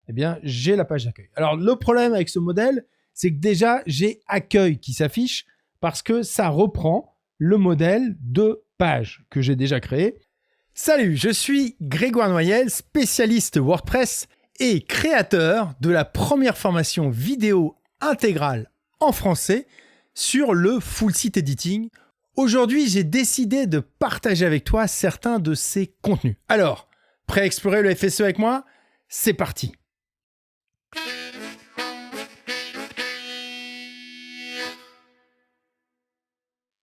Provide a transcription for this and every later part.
eh bien, j'ai la page d'accueil. Alors, le problème avec ce modèle, c'est que déjà, j'ai accueil qui s'affiche parce que ça reprend le modèle de page que j'ai déjà créé. Salut, je suis Grégoire Noyel, spécialiste WordPress et créateur de la première formation vidéo intégrale en français sur le full site editing. Aujourd'hui, j'ai décidé de partager avec toi certains de ces contenus. Alors, prêt à explorer le FSE avec moi? C'est parti!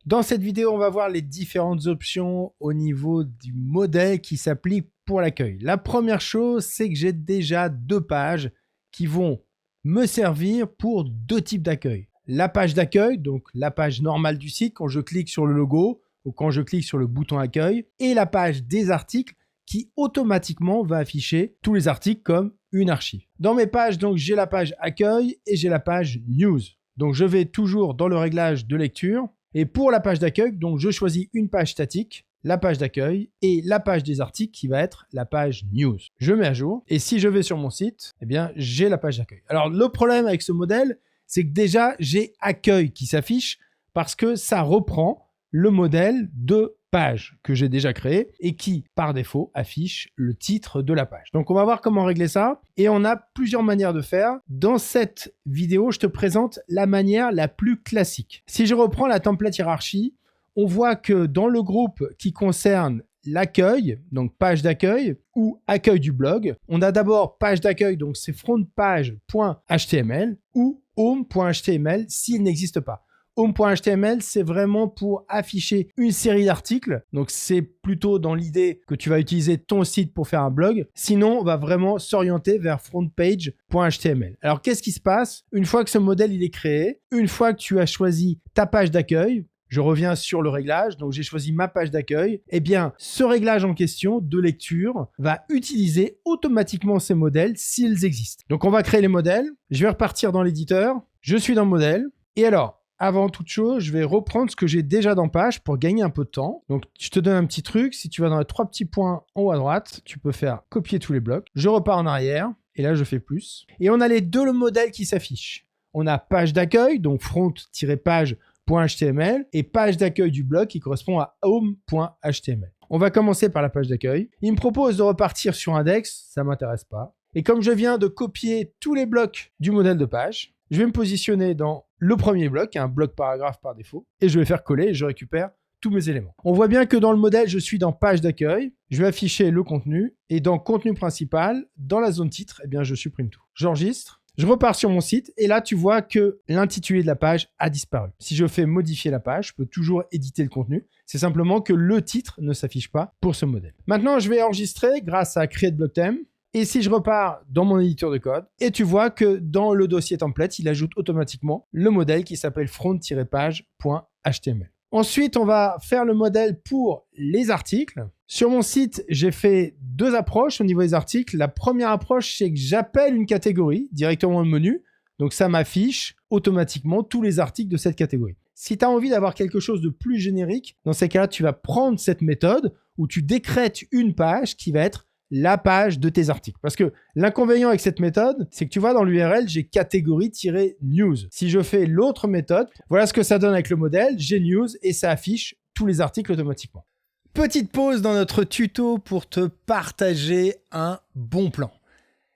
Dans cette vidéo, on va voir les différentes options au niveau du modèle qui s'applique pour l'accueil. La première chose, c'est que j'ai déjà deux pages qui vont me servir pour deux types d'accueil. La page d'accueil, donc la page normale du site quand je clique sur le logo ou quand je clique sur le bouton accueil, et la page des articles qui automatiquement va afficher tous les articles comme une archive. Dans mes pages, donc j'ai la page accueil et j'ai la page news. Donc je vais toujours dans le réglage de lecture. Et pour la page d'accueil, donc je choisis une page statique, la page d'accueil, et la page des articles qui va être la page news. Je mets à jour, et si je vais sur mon site, eh bien, j'ai la page d'accueil. Alors, le problème avec ce modèle, c'est que déjà, j'ai accueil qui s'affiche parce que ça reprend le modèle de page que j'ai déjà créé et qui, par défaut, affiche le titre de la page. Donc, on va voir comment régler ça. Et on a plusieurs manières de faire. Dans cette vidéo, je te présente la manière la plus classique. Si je reprends la template hiérarchie, on voit que dans le groupe qui concerne l'accueil, donc page d'accueil ou accueil du blog, on a d'abord page d'accueil, donc c'est frontpage.html ou home.html s'il n'existe pas. Home.html, c'est vraiment pour afficher une série d'articles. Donc, c'est plutôt dans l'idée que tu vas utiliser ton site pour faire un blog. Sinon, on va vraiment s'orienter vers frontpage.html. Alors, qu'est-ce qui se passe? Une fois que ce modèle il est créé, une fois que tu as choisi ta page d'accueil, je reviens sur le réglage, donc j'ai choisi ma page d'accueil, eh bien, ce réglage en question de lecture va utiliser automatiquement ces modèles s'ils existent. Donc, on va créer les modèles. Je vais repartir dans l'éditeur. Je suis dans modèle. Et alors, avant toute chose, je vais reprendre ce que j'ai déjà dans page pour gagner un peu de temps. Donc, je te donne un petit truc. Si tu vas dans les trois petits points en haut à droite, tu peux faire copier tous les blocs. Je repars en arrière. Et là, je fais plus. Et on a les deux modèles qui s'affichent. On a page d'accueil, donc front-page.html et page d'accueil du blog qui correspond à home.html. On va commencer par la page d'accueil. Il me propose de repartir sur index. Ça ne m'intéresse pas. Et comme je viens de copier tous les blocs du modèle de page, je vais me positionner dans le premier bloc, un bloc paragraphe par défaut, et je vais faire coller et je récupère tous mes éléments. On voit bien que dans le modèle, je suis dans page d'accueil, je vais afficher le contenu, et dans contenu principal, dans la zone titre, eh bien, je supprime tout. J'enregistre, je repars sur mon site, et là, tu vois que l'intitulé de la page a disparu. Si je fais modifier la page, je peux toujours éditer le contenu. C'est simplement que le titre ne s'affiche pas pour ce modèle. Maintenant, je vais enregistrer grâce à Create Block Theme. Et si je repars dans mon éditeur de code, et tu vois que dans le dossier template, il ajoute automatiquement le modèle qui s'appelle front-page.html. Ensuite, on va faire le modèle pour les articles. Sur mon site, j'ai fait deux approches au niveau des articles. La première approche, c'est que j'appelle une catégorie directement dans le menu. Donc, ça m'affiche automatiquement tous les articles de cette catégorie. Si tu as envie d'avoir quelque chose de plus générique, dans ces cas-là, tu vas prendre cette méthode où tu décrètes une page qui va être la page de tes articles. Parce que l'inconvénient avec cette méthode, c'est que tu vois dans l'URL, j'ai catégorie-news. Si je fais l'autre méthode, voilà ce que ça donne avec le modèle. J'ai news et ça affiche tous les articles automatiquement. Petite pause dans notre tuto pour te partager un bon plan.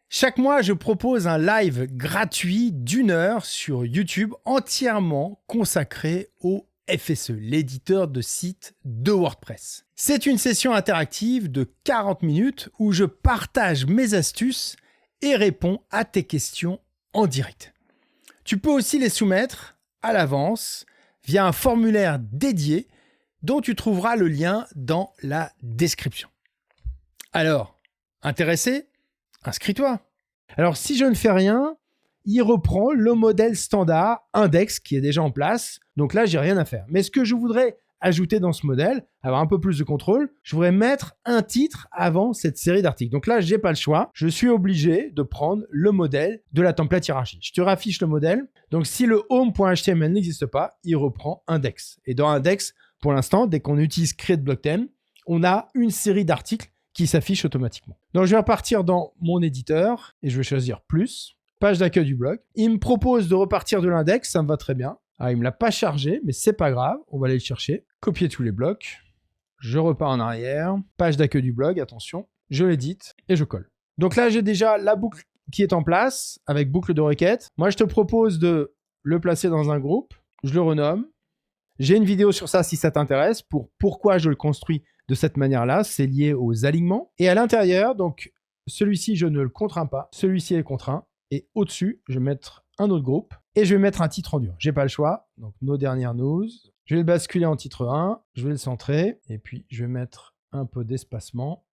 Chaque mois, je propose un live gratuit d'1 heure sur YouTube entièrement consacré au FSE, l'éditeur de site de WordPress. C'est une session interactive de 40 minutes où je partage mes astuces et réponds à tes questions en direct. Tu peux aussi les soumettre à l'avance via un formulaire dédié dont tu trouveras le lien dans la description. Alors, intéressé? Inscris-toi. Alors, si je ne fais rien, il reprend le modèle standard index qui est déjà en place. Donc là, j'ai rien à faire. Mais ce que je voudrais ajouter dans ce modèle, avoir un peu plus de contrôle, je voudrais mettre un titre avant cette série d'articles. Donc là, j'ai pas le choix. Je suis obligé de prendre le modèle de la template hiérarchie. Je te raffiche le modèle. Donc si le home.html n'existe pas, il reprend index. Et dans index, pour l'instant, dès qu'on utilise create block theme, on a une série d'articles qui s'affiche automatiquement. Donc je vais repartir dans mon éditeur et je vais choisir plus, page d'accueil du blog. Il me propose de repartir de l'index, ça me va très bien. Alors il me l'a pas chargé, mais c'est pas grave, on va aller le chercher. Copier tous les blocs, je repars en arrière, page d'accueil du blog, attention, je l'édite et je colle. Donc là j'ai déjà la boucle qui est en place avec boucle de requête. Moi je te propose de le placer dans un groupe, je le renomme. J'ai une vidéo sur ça si ça t'intéresse, pour pourquoi je le construis de cette manière-là, c'est lié aux alignements. Et à l'intérieur, donc celui-ci, je ne le contrains pas, celui-ci est contraint. Et au-dessus, je vais mettre un autre groupe et je vais mettre un titre en dur. J'ai pas le choix, donc nos dernières news. Je vais le basculer en titre 1, je vais le centrer et puis je vais mettre un peu d'espacement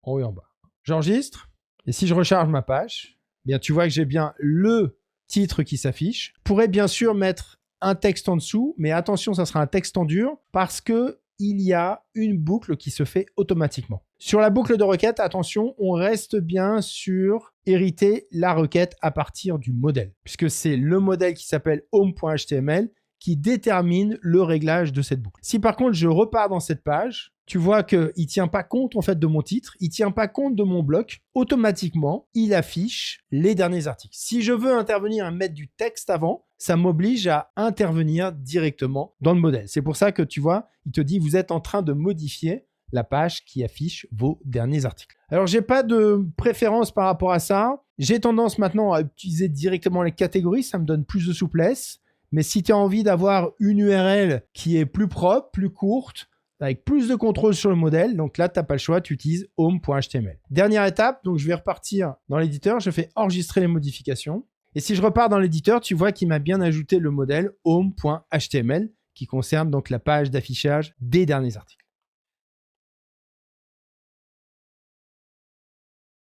en haut et en bas. J'enregistre et si je recharge ma page, eh bien tu vois que j'ai bien le titre qui s'affiche. Je pourrais bien sûr mettre un texte en dessous, mais attention, ça sera un texte en dur parce que il y a une boucle qui se fait automatiquement. Sur la boucle de requête, attention, on reste bien sur hériter la requête à partir du modèle, puisque c'est le modèle qui s'appelle home.html qui détermine le réglage de cette boucle. Si par contre je repars dans cette page, tu vois qu'il ne tient pas compte en fait de mon titre, il ne tient pas compte de mon bloc, automatiquement, il affiche les derniers articles. Si je veux intervenir et mettre du texte avant, ça m'oblige à intervenir directement dans le modèle. C'est pour ça que tu vois, il te dit vous êtes en train de modifier la page qui affiche vos derniers articles. Alors, j'ai pas de préférence par rapport à ça. J'ai tendance maintenant à utiliser directement les catégories, ça me donne plus de souplesse. Mais si tu as envie d'avoir une URL qui est plus propre, plus courte, avec plus de contrôle sur le modèle, donc là, tu n'as pas le choix, tu utilises home.html. Dernière étape, donc je vais repartir dans l'éditeur, je fais enregistrer les modifications. Et si je repars dans l'éditeur, tu vois qu'il m'a bien ajouté le modèle home.html qui concerne donc la page d'affichage des derniers articles.